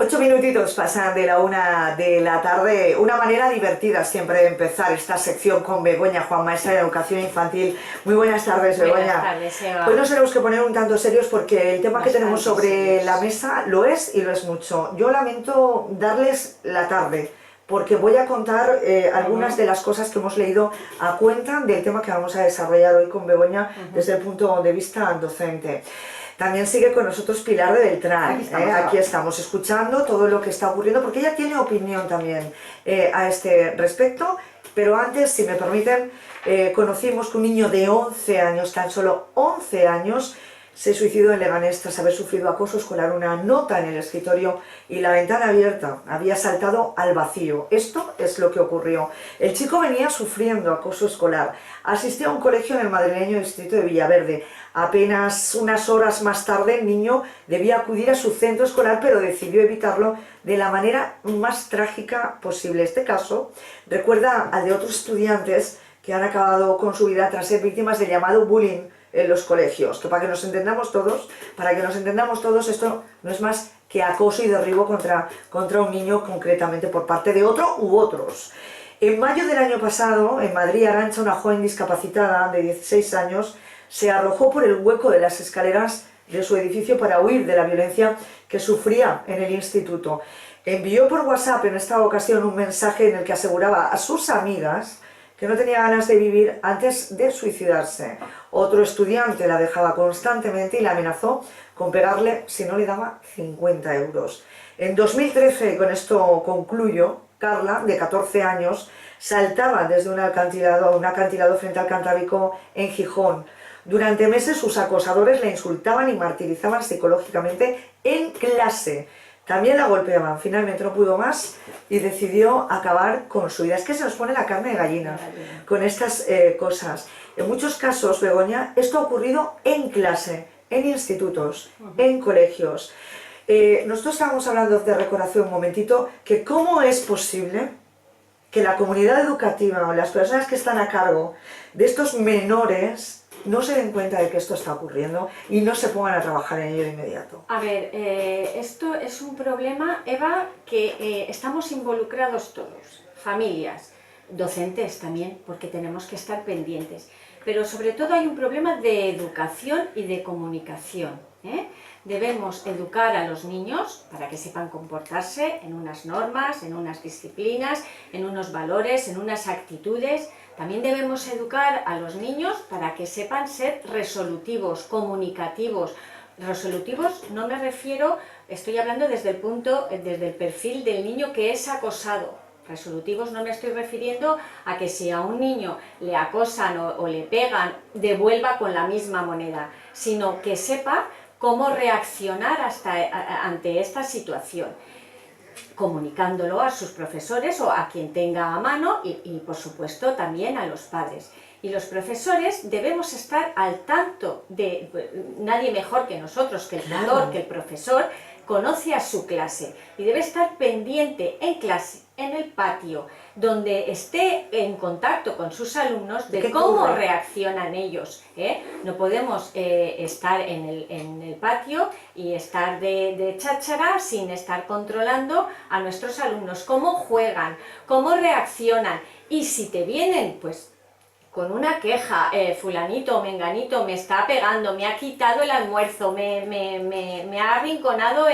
8 minutitos pasan de la 1 de la tarde, una manera divertida siempre de empezar esta sección con Begoña Juan, maestra de educación infantil. Muy buenas tardes, Begoña. Buenas tardes, Eva. Hoy nos tenemos que poner un tanto serios porque el tema que tenemos sobre serios. la mesa lo es y lo es mucho. Yo lamento darles la tarde porque voy a contar algunas de las cosas que hemos leído a cuenta del tema que vamos a desarrollar hoy con Begoña desde el punto de vista docente. También sigue con nosotros Pilar de Beltrán, aquí estamos escuchando todo lo que está ocurriendo, porque ella tiene opinión también a este respecto, pero antes, si me permiten, conocimos que un niño de 11 años, tan solo 11 años, se suicidó en Leganés tras haber sufrido acoso escolar. Una nota en el escritorio y la ventana abierta había saltado al vacío. Esto es lo que ocurrió. El chico venía sufriendo acoso escolar. Asistió a un colegio en el madrileño distrito de Villaverde. Apenas unas horas más tarde el niño debía acudir a su centro escolar, pero decidió evitarlo de la manera más trágica posible. Este caso recuerda al de otros estudiantes que han acabado con su vida tras ser víctimas del llamado bullying en los colegios, que para que nos entendamos todos, esto no es más que acoso y derribo contra un niño, concretamente por parte de otro u otros. En mayo del año pasado, en Madrid, Arantxa, una joven discapacitada de 16 años, se arrojó por el hueco de las escaleras de su edificio para huir de la violencia que sufría en el instituto. Envió por WhatsApp en esta ocasión un mensaje en el que aseguraba a sus amigas que no tenía ganas de vivir antes de suicidarse. Otro estudiante la dejaba constantemente y la amenazó con pegarle si no le daba 50 euros. En 2013, con esto concluyo, Carla, de 14 años, saltaba desde un acantilado frente al Cantábrico en Gijón. Durante meses sus acosadores la insultaban y martirizaban psicológicamente en clase. También la golpeaban. Finalmente no pudo más y decidió acabar con su vida. Es que se nos pone la carne de gallina con estas cosas. En muchos casos, Begoña, esto ha ocurrido en clase, en institutos, en colegios. Nosotros estábamos hablando de recordación un momentito, que cómo es posible que la comunidad educativa o las personas que están a cargo de estos menores no se den cuenta de que esto está ocurriendo y no se pongan a trabajar en ello de inmediato. A ver, esto es un problema, Eva, que estamos involucrados todos, familias, docentes también, porque tenemos que estar pendientes. Pero sobre todo hay un problema de educación y de comunicación, ¿eh? Debemos educar a los niños para que sepan comportarse en unas normas, en unas disciplinas, en unos valores, en unas actitudes. También debemos educar a los niños para que sepan ser resolutivos, comunicativos. Resolutivos no me refiero, estoy hablando desde el perfil del niño que es acosado. Resolutivos no me estoy refiriendo a que si a un niño le acosan o le pegan, devuelva con la misma moneda, sino que sepa cómo reaccionar ante esta situación, comunicándolo a sus profesores o a quien tenga a mano y por supuesto también a los padres. Y los profesores debemos estar al tanto de, nadie mejor que nosotros, que el tutor, que el profesor, conoce a su clase y debe estar pendiente en clase, en el patio, donde esté en contacto con sus alumnos de cómo reaccionan ellos, ¿eh? No podemos estar en el patio y estar de cháchara sin estar controlando a nuestros alumnos, cómo juegan, cómo reaccionan y si te vienen pues con una queja, fulanito o menganito me está pegando, me ha quitado el almuerzo, me ha arrinconado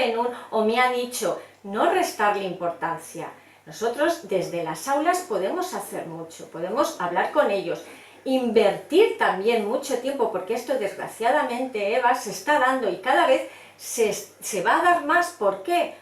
o me ha dicho, no restarle importancia. Nosotros desde las aulas podemos hacer mucho, podemos hablar con ellos, invertir también mucho tiempo, porque esto desgraciadamente, Eva, se está dando y cada vez se va a dar más. ¿Por qué?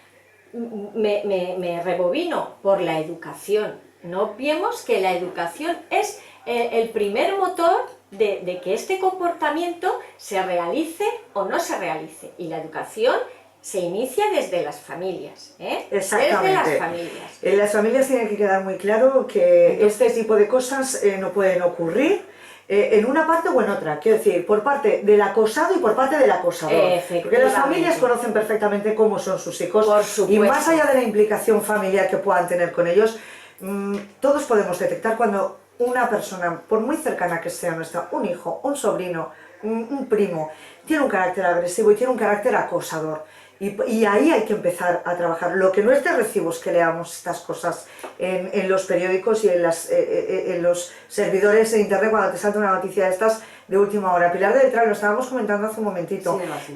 Me rebobino por la educación. No olvidemos que la educación es el primer motor de que este comportamiento se realice o no se realice. Y la educación se inicia desde las familias, ¿eh? Exactamente. Desde las familias. En las familias tiene que quedar muy claro que este tipo de cosas no pueden ocurrir en una parte o en otra. Quiero decir, por parte del acosado y por parte del acosador. Porque las familias conocen perfectamente cómo son sus hijos. Por supuesto. Y más allá de la implicación familiar que puedan tener con ellos, todos podemos detectar cuando una persona, por muy cercana que sea nuestra, un hijo, un sobrino, un primo, tiene un carácter agresivo y tiene un carácter acosador. Y ahí hay que empezar a trabajar. Lo que no es de recibo es que leamos estas cosas en los periódicos y en los servidores de internet cuando te salta una noticia de estas de última hora. Pilar de Beltrán, lo estábamos comentando hace un momentito. Sí,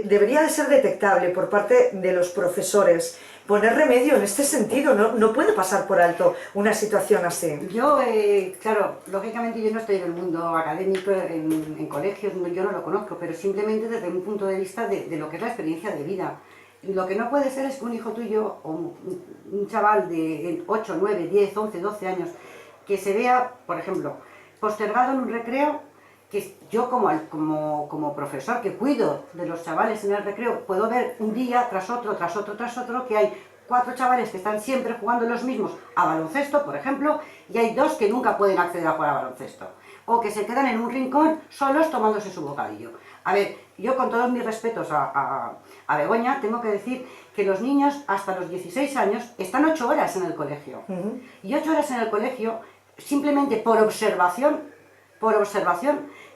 debería de ser detectable por parte de los profesores, poner remedio en este sentido. No puede pasar por alto una situación así. Yo, claro, lógicamente yo no estoy en el mundo académico, en colegios, yo no lo conozco, pero simplemente desde un punto de vista de lo que es la experiencia de vida. Lo que no puede ser es que un hijo tuyo o un chaval de 8, 9, 10, 11, 12 años que se vea, por ejemplo, postergado en un recreo, que yo como profesor que cuido de los chavales en el recreo, puedo ver un día tras otro, que hay 4 chavales que están siempre jugando los mismos a baloncesto, por ejemplo, y hay 2 que nunca pueden acceder a jugar a baloncesto. O que se quedan en un rincón solos tomándose su bocadillo. A ver, yo con todos mis respetos a Begoña, tengo que decir que los niños hasta los 16 años están 8 horas en el colegio. Y 8 horas en el colegio, simplemente por observación,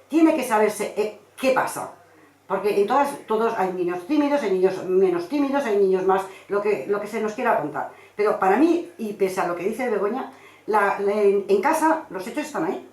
tiene que saberse qué pasa. Porque en todos hay niños tímidos, hay niños menos tímidos, hay niños más, lo que se nos quiera contar. Pero para mí, y pese a lo que dice Begoña, en casa los hechos están ahí.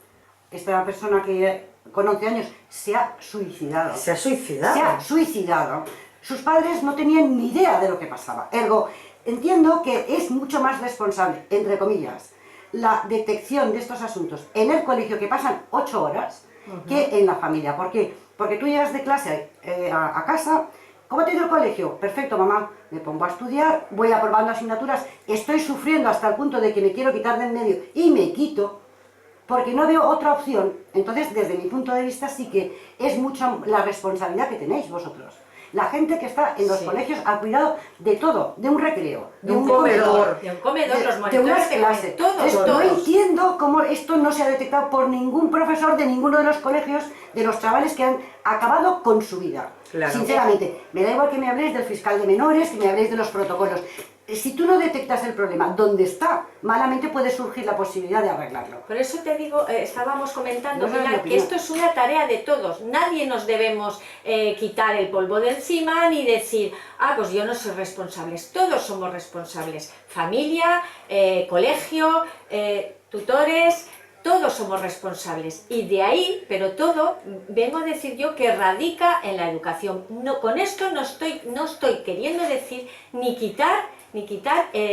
Esta persona que con 11 años se ha suicidado. ¿Se ha suicidado? Se ha suicidado. Sus padres no tenían ni idea de lo que pasaba. Ergo, entiendo que es mucho más responsable, entre comillas, la detección de estos asuntos en el colegio, que pasan 8 horas, que en la familia. ¿Por qué? Porque tú llegas de clase a casa. ¿Cómo te ha ido el colegio? Perfecto, mamá. Me pongo a estudiar, voy aprobando asignaturas, estoy sufriendo hasta el punto de que me quiero quitar del medio y me quito, porque no veo otra opción. Entonces, desde mi punto de vista, sí que es mucha la responsabilidad que tenéis vosotros. La gente que está en los colegios al cuidado de todo, de un recreo, de un comedor, de un comedor, los de monitores unas de clases. todos. No entiendo cómo esto no se ha detectado por ningún profesor de ninguno de los colegios de los chavales que han acabado con su vida. Claro. Sinceramente, me da igual que me habléis del fiscal de menores, que me habléis de los protocolos. Si tú no detectas el problema donde está, malamente puede surgir la posibilidad de arreglarlo. Por eso te digo, estábamos comentando, No, Pilar, que esto es una tarea de todos. Nadie nos debemos quitar el polvo de encima ni decir, pues yo no soy responsable. Todos somos responsables. Familia, colegio, tutores, todos somos responsables. Y de ahí, pero todo, vengo a decir yo que radica en la educación. No, con esto no estoy queriendo decir ni quitar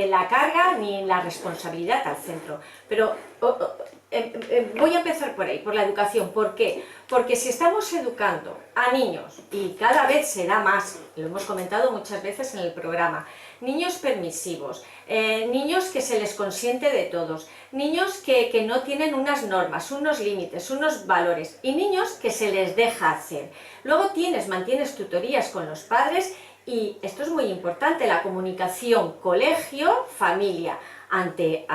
la carga ni la responsabilidad al centro. Pero voy a empezar por ahí, por la educación. ¿Por qué? Porque si estamos educando a niños, y cada vez se da más, lo hemos comentado muchas veces en el programa, niños permisivos, niños que se les consiente de todos, niños que no tienen unas normas, unos límites, unos valores, y niños que se les deja hacer. Luego mantienes tutorías con los padres. Y esto es muy importante, la comunicación colegio-familia, ante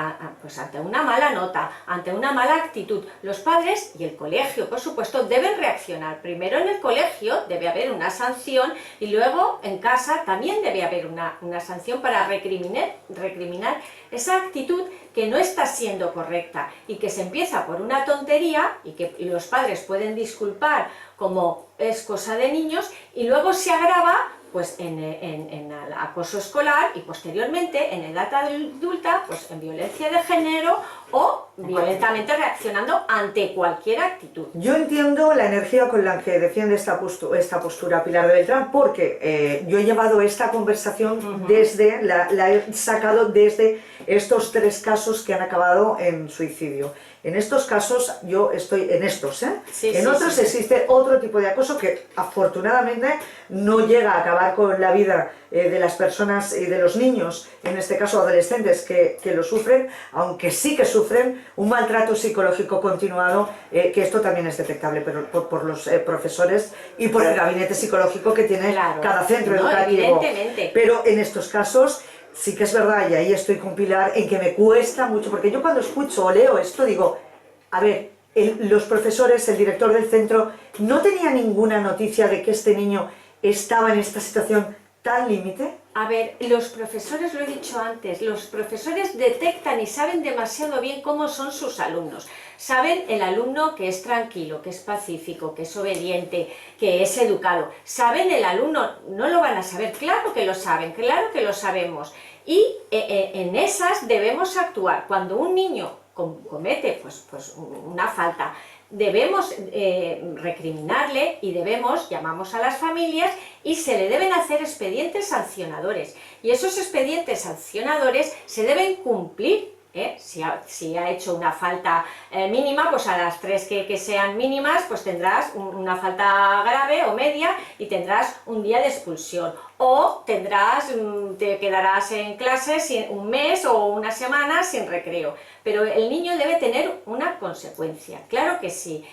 una mala nota, ante una mala actitud. Los padres y el colegio, por supuesto, deben reaccionar. Primero en el colegio debe haber una sanción y luego en casa también debe haber una sanción para recriminar esa actitud que no está siendo correcta y que se empieza por una tontería y que los padres pueden disculpar como es cosa de niños y luego se agrava pues en el acoso escolar y posteriormente en edad adulta pues en violencia de género o violentamente reaccionando ante cualquier actitud. Yo entiendo la energía con la que defiende esta postura Pilar de Beltrán, porque yo he llevado esta conversación la he sacado desde estos 3 casos que han acabado en suicidio. En estos casos, yo estoy en estos, en otros existe otro tipo de acoso que afortunadamente no llega a acabar con la vida de las personas y de los niños, en este caso adolescentes que lo sufren, aunque sí que sufren un maltrato psicológico continuado, que esto también es detectable por los profesores y por el gabinete psicológico que tiene cada centro educativo. Evidentemente. Pero en estos casos sí que es verdad, y ahí estoy con Pilar, en que me cuesta mucho, porque yo cuando escucho o leo esto digo, a ver, los profesores, el director del centro, ¿no tenía ninguna noticia de que este niño estaba en esta situación tan límite? A ver, los profesores, lo he dicho antes, los profesores detectan y saben demasiado bien cómo son sus alumnos. Saben el alumno que es tranquilo, que es pacífico, que es obediente, que es educado. Saben el alumno, no lo van a saber, claro que lo saben, claro que lo sabemos. Y en esas debemos actuar. Cuando un niño comete pues una falta, debemos recriminarle y llamamos a las familias y se le deben hacer expedientes sancionadores. Y esos expedientes sancionadores se deben cumplir. Si ha hecho una falta mínima, pues a las 3 que sean mínimas, pues tendrás una falta grave o media y tendrás un día de expulsión. O te quedarás en clase un mes o una semana sin recreo. Pero el niño debe tener una consecuencia, claro que sí.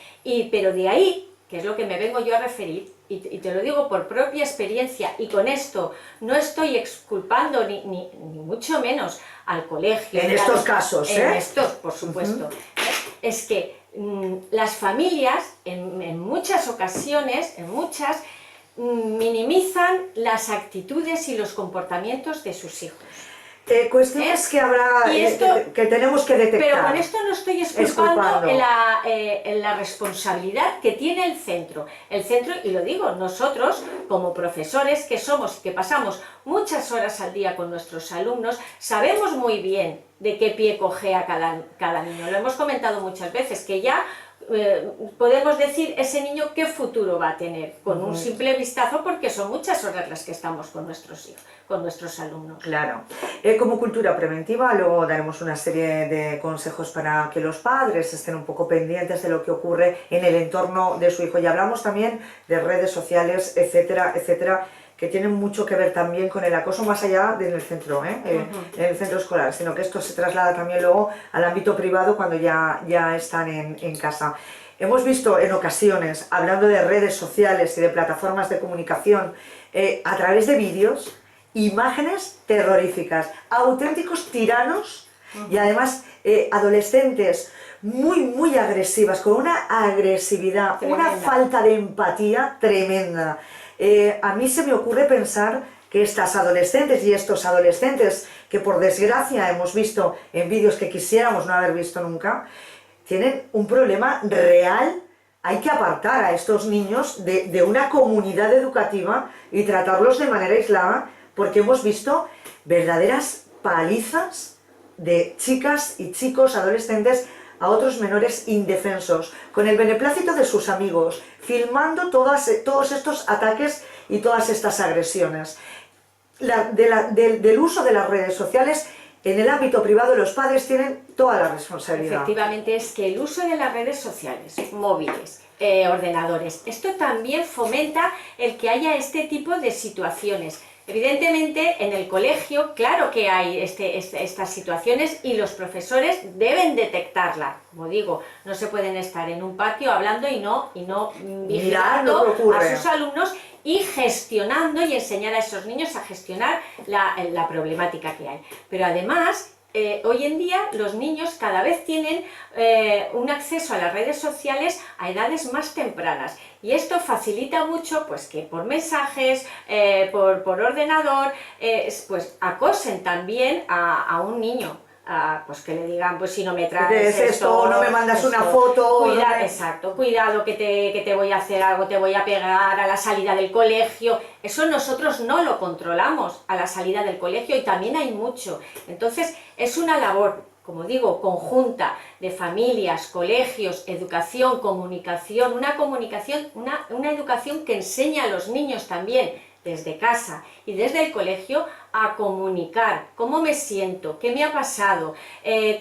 Pero de ahí, que es lo que me vengo yo a referir, y te lo digo por propia experiencia, y con esto no estoy exculpando ni mucho menos al colegio. En estos casos, En estos, por supuesto. Es que las familias, en muchas ocasiones, minimizan las actitudes y los comportamientos de sus hijos. Cuestiones que habrá, que tenemos que detectar. Pero con esto no estoy exculpando la responsabilidad que tiene el centro. El centro, y lo digo, nosotros como profesores que somos y que pasamos muchas horas al día con nuestros alumnos, sabemos muy bien de qué pie cojea cada niño. Lo hemos comentado muchas veces, que ya podemos decir ese niño qué futuro va a tener con un simple vistazo, porque son muchas horas las que estamos con nuestros hijos, con nuestros alumnos. Claro. Como cultura preventiva, luego daremos una serie de consejos para que los padres estén un poco pendientes de lo que ocurre en el entorno de su hijo. Y hablamos también de redes sociales, etcétera, etcétera, que tienen mucho que ver también con el acoso más allá del centro, en el centro escolar, sino que esto se traslada también luego al ámbito privado cuando ya están en casa. Hemos visto en ocasiones, hablando de redes sociales y de plataformas de comunicación, a través de vídeos, imágenes terroríficas, auténticos tiranos y además adolescentes muy agresivas, con una agresividad, tremenda, una falta de empatía tremenda. A mí se me ocurre pensar que estas adolescentes y estos adolescentes, que por desgracia hemos visto en vídeos que quisiéramos no haber visto nunca, tienen un problema real. Hay que apartar a estos niños de una comunidad educativa y tratarlos de manera aislada, porque hemos visto verdaderas palizas de chicas y chicos adolescentes a otros menores indefensos, con el beneplácito de sus amigos, filmando todos estos ataques y todas estas agresiones. Del uso de las redes sociales en el ámbito privado, los padres tienen toda la responsabilidad. Efectivamente, es que el uso de las redes sociales, móviles, ordenadores, esto también fomenta el que haya este tipo de situaciones. Evidentemente, en el colegio, claro que hay estas situaciones y los profesores deben detectarla. Como digo, no se pueden estar en un patio hablando y no vigilando a sus alumnos y gestionando y enseñar a esos niños a gestionar la problemática que hay. Pero además, hoy en día los niños cada vez tienen un acceso a las redes sociales a edades más tempranas. Y esto facilita mucho pues que por mensajes, por ordenador, pues acosen también a un niño. Pues que le digan, pues si no me traes esto, no me mandas una foto. Exacto, cuidado que te voy a hacer algo, te voy a pegar a la salida del colegio. Eso nosotros no lo controlamos a la salida del colegio y también hay mucho. Entonces es una labor, como digo, conjunta de familias, colegios, educación, comunicación, una educación que enseña a los niños también desde casa y desde el colegio a comunicar cómo me siento, qué me ha pasado,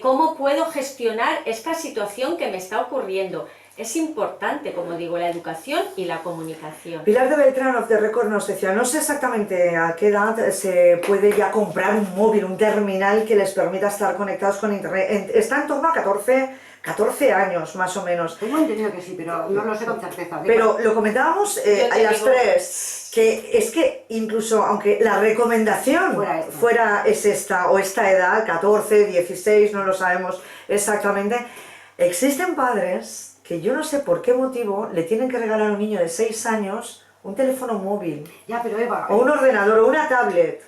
cómo puedo gestionar esta situación que me está ocurriendo. Es importante, como digo, la educación y la comunicación. Pilar de Beltrán of the Record nos decía, no sé exactamente a qué edad se puede ya comprar un móvil, un terminal que les permita estar conectados con internet. Está en torno a 14 años, más o menos. Tengo entendido que sí, pero no lo sé con certeza. Pero lo comentábamos a las 3, que es que incluso aunque la recomendación fuera esta o esta edad, 14, 16, no lo sabemos exactamente, existen padres que yo no sé por qué motivo le tienen que regalar a un niño de 6 años un teléfono móvil, ya, pero Eva, o un ordenador, o una tablet,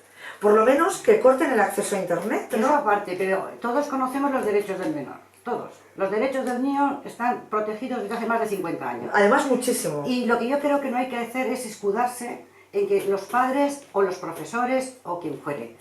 por lo menos que corten el acceso a internet, Eso ¿no? aparte, pero todos conocemos los derechos del menor, todos. Los derechos del niño están protegidos desde hace más de 50 años. Además muchísimo. Y lo que yo creo que no hay que hacer es escudarse en que los padres o los profesores o quien fuere.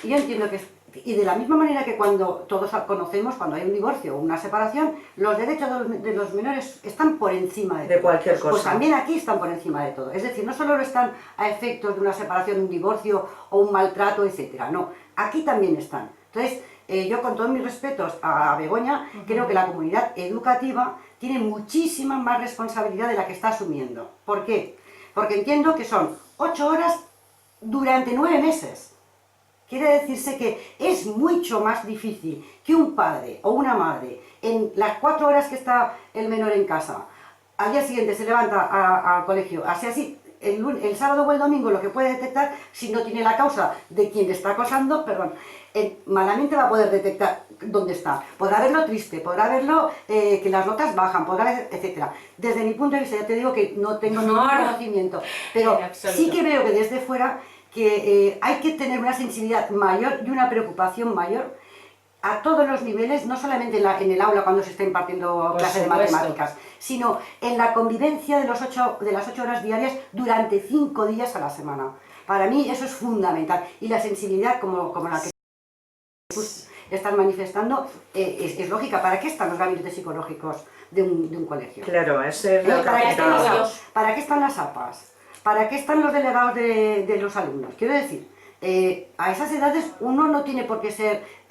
Y yo entiendo que, y de la misma manera que cuando todos conocemos, cuando hay un divorcio o una separación, los derechos de los menores están por encima de todo. cualquier cosa. Pues también aquí están por encima de todo. Es decir, no solo lo están a efectos de una separación, un divorcio o un maltrato, etcétera. No, aquí también están. Entonces, yo con todos mis respetos a Begoña, creo que la comunidad educativa tiene muchísima más responsabilidad de la que está asumiendo. ¿Por qué? Porque entiendo que son 8 horas durante 9 meses. Quiere decirse que es mucho más difícil que un padre o una madre, en las 4 horas que está el menor en casa, al día siguiente se levanta al colegio, así, el sábado o el domingo lo que puede detectar, si no tiene la causa de quien le está acosando, perdón, malamente va a poder detectar dónde está. Podrá verlo triste, podrá verlo que las notas bajan, podrá ver, etcétera. Desde mi punto de vista, ya te digo que no tengo ningún conocimiento, pero sí que veo que desde fuera que hay que tener una sensibilidad mayor y una preocupación mayor a todos los niveles, no solamente en el aula cuando se está impartiendo clases de matemáticas, sino en la convivencia de las 8 horas diarias durante 5 días a la semana. Para mí eso es fundamental, y la sensibilidad como la que están manifestando es lógica. ¿Para qué están los gabinetes psicológicos de un colegio? Claro, ese es lo ¿Para qué están las APAs? ¿Para qué están los delegados de los alumnos? Quiero decir, a esas edades uno no tiene por qué ser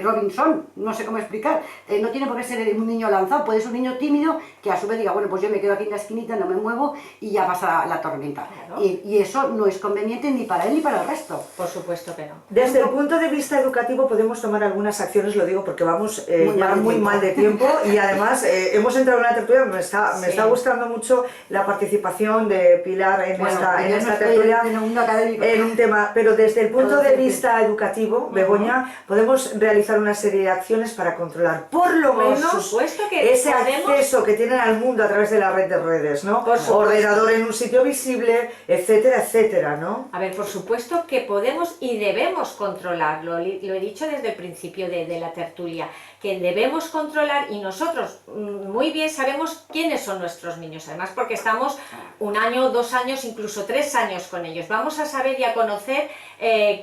Robinson, no sé cómo explicar, no tiene por qué ser un niño lanzado, puede ser un niño tímido que a su vez diga, bueno, pues yo me quedo aquí en la esquinita, no me muevo y ya pasa la tormenta. Claro. Y eso no es conveniente ni para él ni para el resto. Por supuesto que no. Desde el punto de vista educativo podemos tomar algunas acciones, lo digo porque vamos ya muy mal de tiempo, y además hemos entrado en una tertulia, me está gustando mucho la participación de Pilar en esta tertulia, en un tema, pero desde el punto de vista educativo, Begoña, podemos realizar una serie de acciones para controlar por lo menos ese acceso que tienen al mundo a través de la red de redes, ¿no? Ordenador en un sitio visible, etcétera, etcétera, ¿no? A ver, por supuesto que podemos y debemos controlarlo, lo he dicho desde el principio de la tertulia, que debemos controlar, y nosotros muy bien sabemos quiénes son nuestros niños, además porque estamos 1 año, 2 años, incluso 3 años con ellos. Vamos a saber y a conocer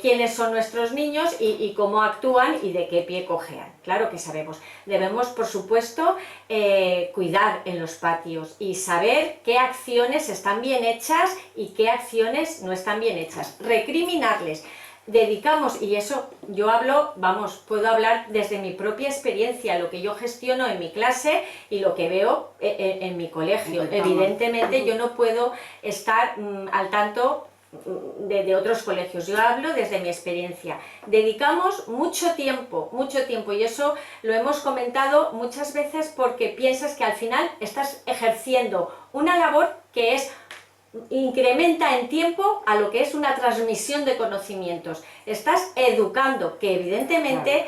quiénes son nuestros niños y cómo actúan y de qué pie cojean. Claro que sabemos. Debemos, por supuesto, cuidar en los patios y saber qué acciones están bien hechas y qué acciones no están bien hechas. Recriminarles. Dedicamos, y eso yo hablo, puedo hablar desde mi propia experiencia, lo que yo gestiono en mi clase y lo que veo en mi colegio. Evidentemente yo no puedo estar al tanto de otros colegios, yo hablo desde mi experiencia. Dedicamos mucho tiempo, y eso lo hemos comentado muchas veces, porque piensas que al final estás ejerciendo una labor que incrementa en tiempo a lo que es una transmisión de conocimientos. Estás educando, que evidentemente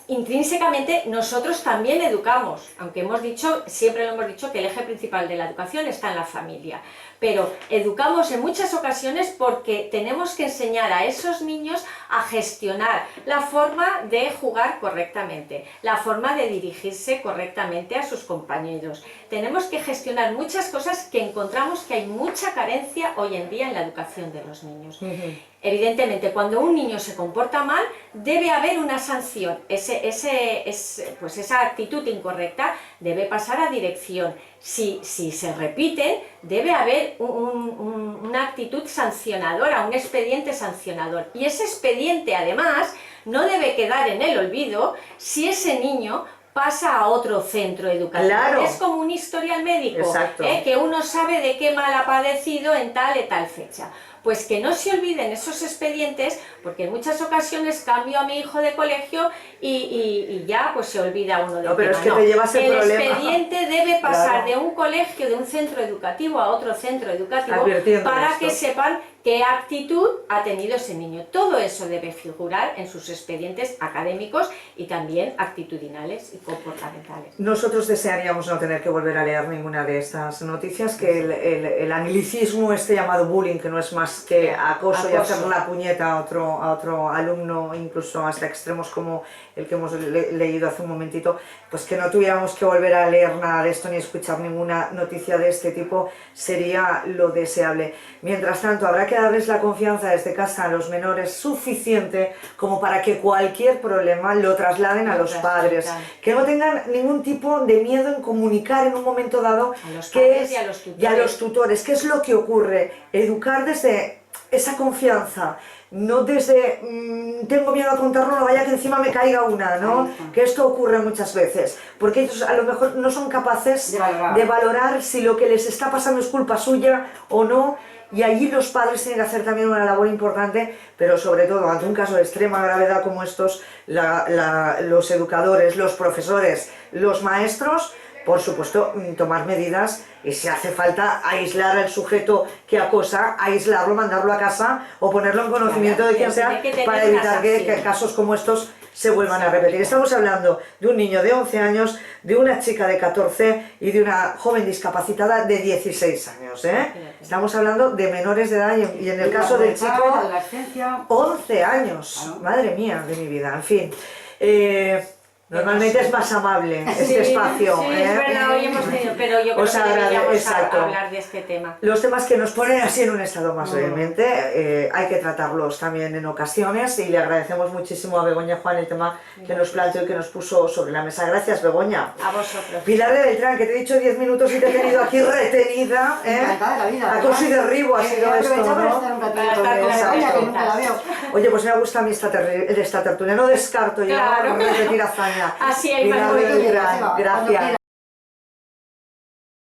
intrínsecamente nosotros también educamos, aunque siempre lo hemos dicho, que el eje principal de la educación está en la familia, pero educamos en muchas ocasiones porque tenemos que enseñar a esos niños a gestionar la forma de jugar correctamente, la forma de dirigirse correctamente a sus compañeros. Tenemos que gestionar muchas cosas que encontramos que hay mucha carencia hoy en día en la educación de los niños. Evidentemente, cuando un niño se comporta mal, debe haber una sanción. Pues esa actitud incorrecta debe pasar a dirección. Si se repiten, debe haber una actitud sancionadora, un expediente sancionador. Y ese expediente, además, no debe quedar en el olvido si ese niño pasa a otro centro educativo. Claro. Es como un historial médico, que uno sabe de qué mal ha padecido en tal y tal fecha. Pues que no se olviden esos expedientes, porque en muchas ocasiones cambio a mi hijo de colegio y ya pues se olvida uno del tema. Pero es que te llevas el problema. Expediente debe pasar de un colegio, de un centro educativo a otro centro educativo, para que sepan qué actitud ha tenido ese niño. Todo eso debe figurar en sus expedientes académicos y también actitudinales y comportamentales. Nosotros desearíamos no tener que volver a leer ninguna de estas noticias, que el anglicismo este llamado bullying, que no es más que acoso y hacer la puñeta a otro alumno, incluso hasta extremos como el que hemos leído hace un momentito, pues que no tuviéramos que volver a leer nada de esto ni escuchar ninguna noticia de este tipo sería lo deseable. Mientras tanto, habrá que darles la confianza desde casa a los menores suficiente como para que cualquier problema lo trasladen a los padres, que no tengan ningún tipo de miedo en comunicar en un momento dado a los padres y a los tutores. ¿Qué es lo que ocurre? Educar desde esa confianza, no desde tengo miedo a contarlo, no vaya que encima me caiga una, ¿no? Que esto ocurre muchas veces, porque ellos a lo mejor no son capaces de valorar si lo que les está pasando es culpa suya o no, y allí los padres tienen que hacer también una labor importante, pero sobre todo ante un caso de extrema gravedad como estos, los educadores, los profesores, los maestros, por supuesto, tomar medidas y si hace falta aislar al sujeto que acosa, aislarlo, mandarlo a casa o ponerlo en conocimiento de quien sea para evitar que casos como estos se vuelvan a repetir. Estamos hablando de un niño de 11 años, de una chica de 14 y de una joven discapacitada de 16 años. Estamos hablando de menores de edad y en el caso del chico, 11 años. Madre mía de mi vida, en fin. Normalmente es más amable este espacio. Sí, es verdad, hoy hemos tenido, pero yo creo que deberíamos hablar de este tema. Los temas que nos ponen así en un estado más vehemente, hay que tratarlos también en ocasiones y le agradecemos muchísimo a Begoña Juan el tema que nos planteó y que nos puso sobre la mesa. Gracias, Begoña. A vosotros. Pilar de Beltrán, que te he dicho 10 minutos y te he tenido aquí retenida. Encantada de la vida. Acoso y derribo ha sido esto, ¿no? Oye, pues me gusta a mí esta tertulia, no descarto ya repetir hazaña. Así hay más Gracias.